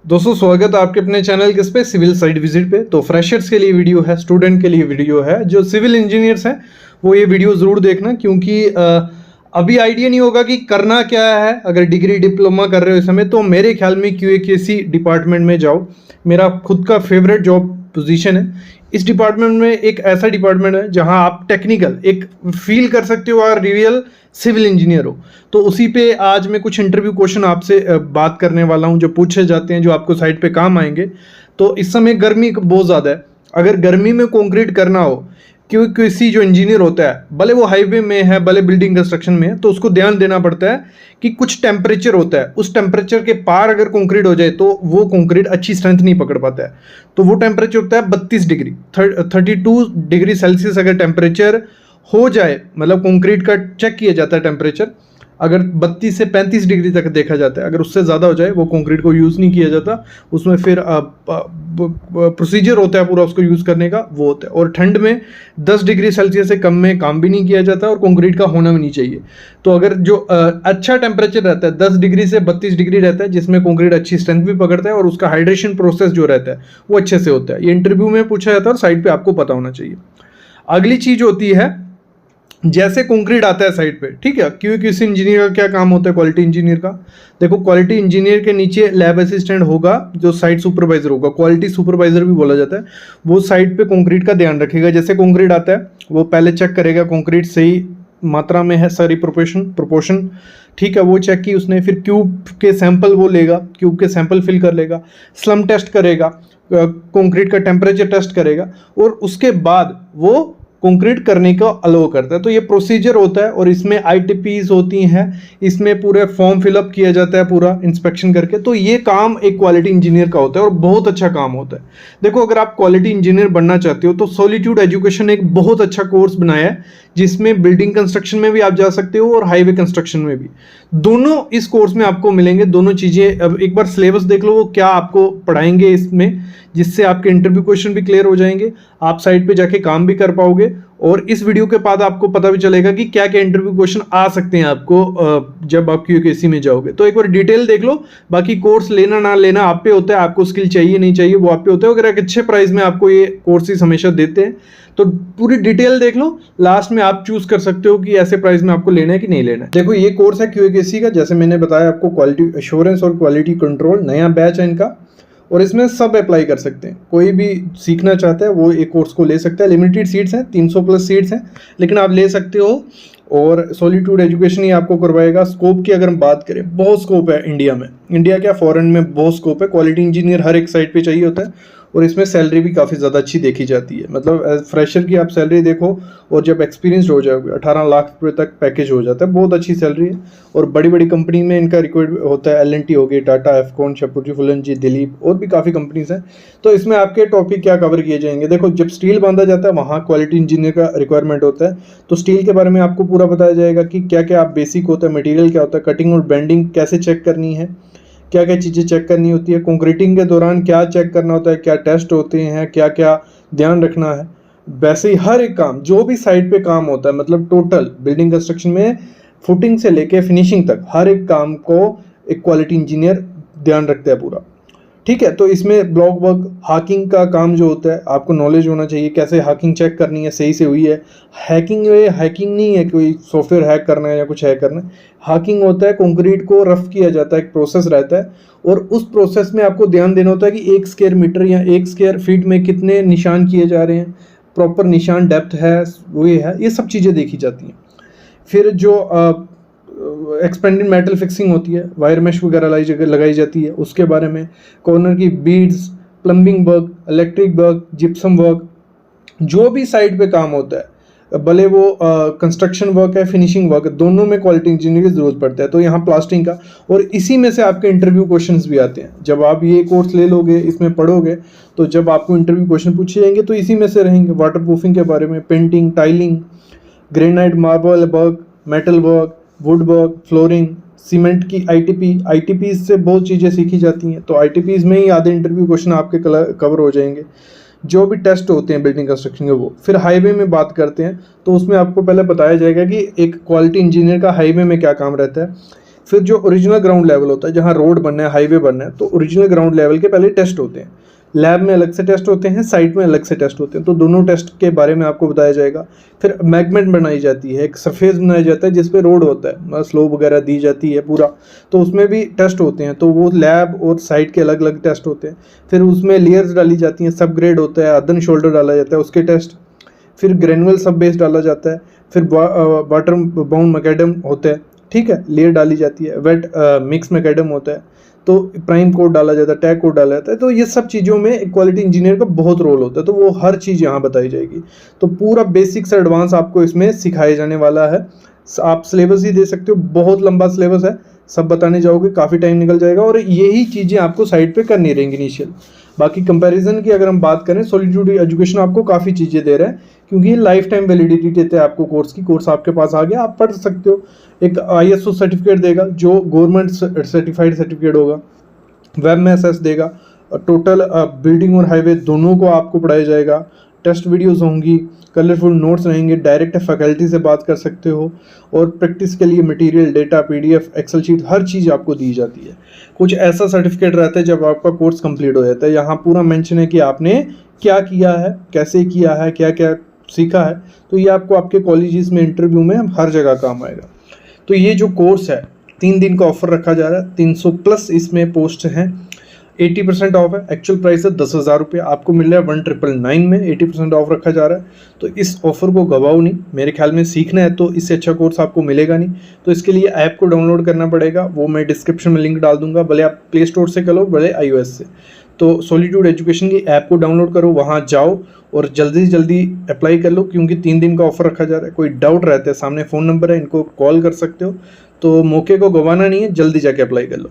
दोस्तों स्वागत है आपके अपने चैनल किस पे सिविल साइट विजिट पे। तो फ्रेशर्स के लिए वीडियो है, स्टूडेंट के लिए वीडियो है। जो सिविल इंजीनियर्स हैं वो ये वीडियो ज़रूर देखना, क्योंकि अभी आइडिया नहीं होगा कि करना क्या है। अगर डिग्री डिप्लोमा कर रहे हो इस समय, तो मेरे ख्याल में QA/QC डिपार्टमेंट में जाओ। मेरा खुद का फेवरेट जॉब पोजीशन है। इस डिपार्टमेंट में एक ऐसा डिपार्टमेंट है जहां आप टेक्निकल एक फील कर सकते हो और रियल सिविल इंजीनियर हो। तो उसी पे आज मैं कुछ इंटरव्यू क्वेश्चन आपसे बात करने वाला हूं, जो पूछे जाते हैं, जो आपको साइट पे काम आएंगे। तो इस समय गर्मी बहुत ज़्यादा है। अगर गर्मी में कंक्रीट करना हो, क्योंकि किसी जो इंजीनियर होता है, भले वो हाईवे में है, भले बिल्डिंग कंस्ट्रक्शन में है, तो उसको ध्यान देना पड़ता है कि कुछ टेम्परेचर होता है, उस टेम्परेचर के पार अगर कंक्रीट हो जाए तो वो कंक्रीट अच्छी स्ट्रेंथ नहीं पकड़ पाता है। तो वो टेम्परेचर होता है 32 डिग्री, 32 डिग्री सेल्सियस अगर टेम्परेचर हो जाए, मतलब कंक्रीट का चेक किया जाता है टेम्परेचर, अगर 32 से 35 डिग्री तक देखा जाता है, अगर उससे ज़्यादा हो जाए वो कंक्रीट को यूज़ नहीं किया जाता। उसमें फिर प्रोसीजर होता है पूरा उसको यूज़ करने का, वो होता है। और ठंड में 10 डिग्री सेल्सियस से कम में काम भी नहीं किया जाता और कंक्रीट का होना भी नहीं चाहिए। तो अगर जो अच्छा टेम्परेचर रहता है 10 डिग्री से 32 डिग्री रहता है, जिसमें कंक्रीट अच्छी स्ट्रेंथ भी पकड़ता है और उसका हाइड्रेशन प्रोसेस जो रहता है वो अच्छे से होता है। ये इंटरव्यू में पूछा जाता है और साइड पर आपको पता होना चाहिए। अगली चीज़ होती है, जैसे कंक्रीट आता है साइट पे, ठीक है, क्योंकि किसी इंजीनियर का क्या काम होता है, क्वालिटी इंजीनियर का। देखो, क्वालिटी इंजीनियर के नीचे लैब असिस्टेंट होगा, जो साइट सुपरवाइजर होगा, क्वालिटी सुपरवाइजर भी बोला जाता है। वो साइट पे कंक्रीट का ध्यान रखेगा। जैसे कंक्रीट आता है वो पहले चेक करेगा कंक्रीट सही मात्रा में है, सारी प्रोपोर्शन ठीक है, वो चेक की उसने। फिर क्यूब के सैंपल वो लेगा, क्यूब के सैंपल फिल कर लेगा, स्लम टेस्ट करेगा, कंक्रीट का टेम्परेचर टेस्ट करेगा, और उसके बाद वो कंक्रीट करने का अलाउ करता है। तो ये प्रोसीजर होता है और इसमें ITPs होती हैं, इसमें पूरे फॉर्म फिलअप किया जाता है पूरा इंस्पेक्शन करके। तो ये काम एक क्वालिटी इंजीनियर का होता है और बहुत अच्छा काम होता है। देखो, अगर आप क्वालिटी इंजीनियर बनना चाहते हो तो सॉलिट्यूड एजुकेशन एक बहुत अच्छा कोर्स बनाया है, जिसमें बिल्डिंग कंस्ट्रक्शन में भी आप जा सकते हो और हाईवे कंस्ट्रक्शन में भी। दोनों इस कोर्स में आपको मिलेंगे, दोनों चीज़ें। अब एक बार सिलेबस देख लो वो क्या आपको पढ़ाएंगे इसमें, जिससे आपके इंटरव्यू क्वेश्चन भी क्लियर हो जाएंगे, आप साइट पे जाके काम भी कर पाओगे। और इस वीडियो के बाद आपको पता भी चलेगा कि क्या क्या इंटरव्यू क्वेश्चन आ सकते हैं आपको जब आप QA/QC में जाओगे। तो एक बार डिटेल देख लो। बाकी कोर्स लेना ना लेना आप पे होता है, आपको स्किल चाहिए नहीं चाहिए वो आप पे होता है। अगर एक अच्छे प्राइस में आपको ये कोर्सेज हमेशा देते हैं तो पूरी डिटेल देख लो, लास्ट में आप चूज कर सकते हो कि ऐसे प्राइस में आपको लेना है कि नहीं लेना है। देखो, ये कोर्स है QA/QC का, जैसे मैंने बताया आपको, क्वालिटी एश्योरेंस और क्वालिटी कंट्रोल नया बैच है इनका, और इसमें सब अप्लाई कर सकते हैं। कोई भी सीखना चाहता है वो एक कोर्स को ले सकता है। लिमिटेड सीट्स हैं, 300+ सीट्स हैं, लेकिन आप ले सकते हो। और सॉलिट्यूड एजुकेशन ही आपको करवाएगा। स्कोप की अगर हम बात करें, बहुत स्कोप है इंडिया में, इंडिया क्या फॉरेन में बहुत स्कोप है। क्वालिटी इंजीनियर हर एक साइट पे चाहिए होता है, और इसमें सैलरी भी काफ़ी ज़्यादा अच्छी देखी जाती है। मतलब फ्रेशर की आप सैलरी देखो, और जब एक्सपीरियंसड हो जाओगे 18 लाख रुपये तक पैकेज हो जाता है, बहुत अच्छी सैलरी है। और बड़ी बड़ी कंपनी में इनका रिक्वायर्ड होता है, L&T हो गई, टाटा, एफकॉन, शापूरजी फुलन-जी, दिलीप, और भी काफ़ी कंपनीज हैं। तो इसमें आपके टॉपिक क्या कवर किए जाएंगे? देखो, जब स्टील बांधा जाता है वहाँ क्वालिटी इंजीनियर का रिक्वायरमेंट होता है, तो स्टील के बारे में आपको पूरा बताया जाएगा कि क्या क्या आप बेसिक होता है, मटेरियल क्या होता है, कटिंग और बेंडिंग कैसे चेक करनी है, क्या क्या चीज़ें चेक करनी होती है, कंक्रीटिंग के दौरान क्या चेक करना होता है, क्या टेस्ट होते हैं, क्या क्या ध्यान रखना है। वैसे ही हर एक काम जो भी साइट पे काम होता है, मतलब टोटल बिल्डिंग कंस्ट्रक्शन में फुटिंग से लेके फिनिशिंग तक हर एक काम को एक क्वालिटी इंजीनियर ध्यान रखता है पूरा, ठीक है। तो इसमें ब्लॉक वर्क, हाकिंग का काम जो होता है, आपको नॉलेज होना चाहिए कैसे हाकिंग चेक करनी है, सही से हुई है। हैकिंग नहीं है कोई सॉफ्टवेयर हैक करना है या कुछ हैक करना है। हाकिंग होता है कंक्रीट को रफ किया जाता है, एक प्रोसेस रहता है, और उस प्रोसेस में आपको ध्यान देना होता है कि 1 स्क्वायर मीटर या 1 स्क्वायर फीट में कितने निशान किए जा रहे हैं, प्रॉपर निशान डेप्थ है, वो ये सब चीज़ें देखी जाती हैं। फिर जो एक्सपेंडेड मेटल फिक्सिंग होती है, वायर मेश वगैरह लगाई जाती है, उसके बारे में। कॉर्नर की beads, plumbing work, electric work, gypsum work, जो भी साइट पे काम होता है, भले वो कंस्ट्रक्शन वर्क है, फिनिशिंग वर्क है, दोनों में क्वालिटी इंजीनियर की जरूरत पड़ता है। तो यहाँ प्लास्टिंग का, और इसी में से आपके इंटरव्यू क्वेश्चंस भी आते हैं। जब आप ये कोर्स ले लोगे, इसमें पढ़ोगे, तो जब आपको इंटरव्यू क्वेश्चन पूछे जाएंगे तो इसी में से रहेंगे। वाटर प्रूफिंग के बारे में, painting, tiling, granite, marble work, metal work, would work, flooring, cement की ITP से बहुत चीज़ें सीखी जाती हैं। तो ITPs में ही आधे इंटरव्यू क्वेश्चन आपके कवर हो जाएंगे। जो भी टेस्ट होते हैं बिल्डिंग कंस्ट्रक्शन के वो। फिर हाईवे में बात करते हैं, तो उसमें आपको पहले बताया जाएगा कि एक क्वालिटी इंजीनियर का हाईवे में क्या काम रहता है। फिर जो ओरिजिनल ग्राउंड लेवल होता है, जहाँ रोड बनना है, हाईवे बनना है, तो ओरिजिनल ग्राउंड लेवल के पहले टेस्ट होते हैं। लैब में अलग से टेस्ट होते हैं, साइट में अलग से टेस्ट होते हैं, तो दोनों टेस्ट के बारे में आपको बताया जाएगा। फिर मैगमेंट बनाई जाती है, एक सरफेस बनाया जाता है जिस पे रोड होता है, स्लोप वगैरह दी जाती है पूरा, तो उसमें भी टेस्ट होते हैं। तो वो लैब और साइट के अलग अलग टेस्ट होते हैं। फिर उसमें लेयर्स डाली जाती हैं, सब ग्रेड होता है, अदन शोल्डर डाला जाता है, उसके टेस्ट। फिर ग्रेनुअल सब बेस डाला जाता है। फिर वाटर बाउंड मैकेडम होता है, ठीक है, लेयर डाली जाती है। वेट मिक्स मैकेडम होता है, तो प्राइम कोड डाला जाता है, टैग कोड डाला जाता है। तो ये सब चीज़ों में क्वालिटी इंजीनियर का बहुत रोल होता है, तो वो हर चीज़ यहाँ बताई जाएगी। तो पूरा बेसिक से एडवांस आपको इसमें सिखाया जाने वाला है। आप सिलेबस ही दे सकते हो, बहुत लंबा सिलेबस है, सब बताने जाओगे काफ़ी टाइम निकल जाएगा, और यही चीज़ें आपको साइड पे करनी रहेंगी इनिशियल। बाकी कंपैरिजन की अगर हम बात करें, सॉलिट्यूड एजुकेशन आपको काफ़ी चीज़ें दे रहा है, क्योंकि ये लाइफ टाइम वैलिडिटी देते हैं आपको कोर्स की। कोर्स आपके पास आ गया, आप पढ़ सकते हो। एक ISO सर्टिफिकेट देगा जो गवर्नमेंट सर्टिफाइड सर्टिफिकेट होगा, वेब में एसएस देगा, टोटल बिल्डिंग और हाईवे दोनों को आपको पढ़ाया जाएगा। टेस्ट वीडियोस होंगी, कलरफुल नोट्स रहेंगे, डायरेक्ट फैकल्टी से बात कर सकते हो, और प्रैक्टिस के लिए material, data, PDF, Excel sheet, हर चीज़ आपको दी जाती है। कुछ ऐसा सर्टिफिकेट रहता है जब आपका कोर्स कंप्लीट हो जाता है, यहाँ पूरा मेंशन है कि आपने क्या किया है, कैसे किया है, क्या क्या सीखा है। तो ये आपको आपके कॉलेजेस में, इंटरव्यू में हर जगह काम आएगा। तो ये जो कोर्स है 3 दिन का ऑफर रखा जा रहा है, 300+ इसमें पोस्ट हैं, 80% ऑफ है। एक्चुअल प्राइस है 10,000 रुपये, आपको मिल रहा है 1999 में, 80% ऑफ रखा जा रहा है। तो इस ऑफर को गवाओ नहीं, मेरे ख्याल में सीखना है तो इससे अच्छा कोर्स आपको मिलेगा नहीं। तो इसके लिए ऐप को डाउनलोड करना पड़ेगा, वो मैं डिस्क्रिप्शन में लिंक डाल दूंगा, भले आप प्ले स्टोर से करो, भले iOS से। तो सॉलिट्यूड एजुकेशन की ऐप को डाउनलोड करो, वहाँ जाओ और जल्दी से जल्दी अप्लाई कर लो, क्योंकि 3 दिन का ऑफर रखा जा रहा है। कोई डाउट रहता है, सामने फ़ोन नंबर है, इनको कॉल कर सकते हो। तो मौके को गंवाना नहीं है, जल्दी जाके अप्लाई कर लो।